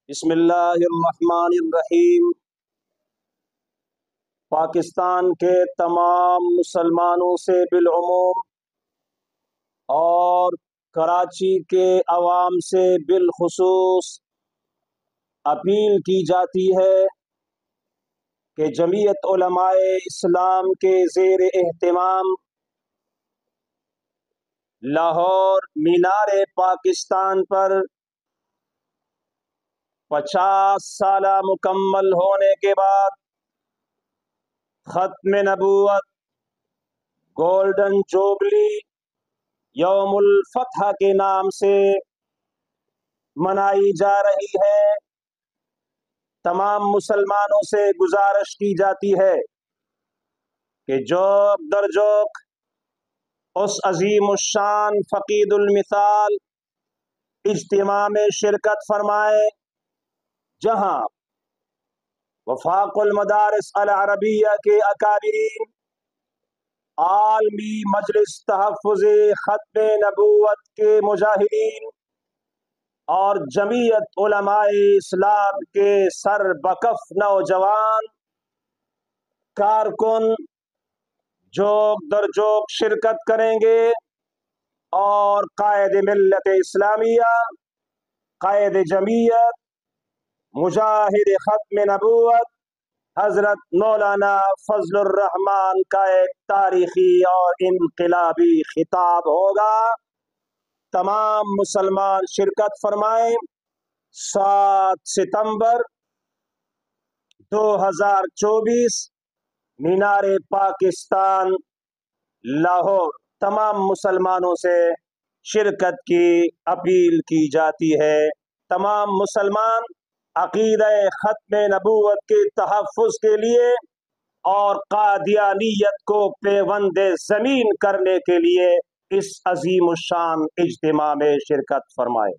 بسم اللہ الرحمن الرحیم۔ پاکستان کے تمام مسلمانوں سے بالعموم اور کراچی کے عوام سے بالخصوص اپیل کی جاتی ہے کہ جمعیت علماء اسلام کے زیر اہتمام لاہور مینار پاکستان پر 50 سالہ مکمل ہونے کے بعد ختم نبوت گولڈن جوبلی یوم الفتح کے نام سے منائی جا رہی ہے۔ تمام مسلمانوں سے گزارش کی جاتی ہے کہ جوک در جوک اس عظیم الشان فقید المثال اجتماع میں شرکت فرمائے، جہاں وفاق المدارس العربیہ کے اکابرین، عالمی مجلس تحفظ ختم نبوت کے مجاہدین اور جمعیت علماء اسلام کے سربکف نوجوان کارکن جوک در جوک شرکت کریں گے اور قائد ملت اسلامیہ، قائد جمعیت، مجاہد ختم نبوت حضرت مولانا فضل الرحمان کا ایک تاریخی اور انقلابی خطاب ہوگا۔ تمام مسلمان شرکت فرمائیں۔ 7 ستمبر 2024 مینار پاکستان لاہور۔ تمام مسلمانوں سے شرکت کی اپیل کی جاتی ہے۔ تمام مسلمان عقیدہ ختم نبوت کے تحفظ کے لیے اور قادیانیت کو پیوند زمین کرنے کے لیے اس عظیم الشان اجتماع میں شرکت فرمائے۔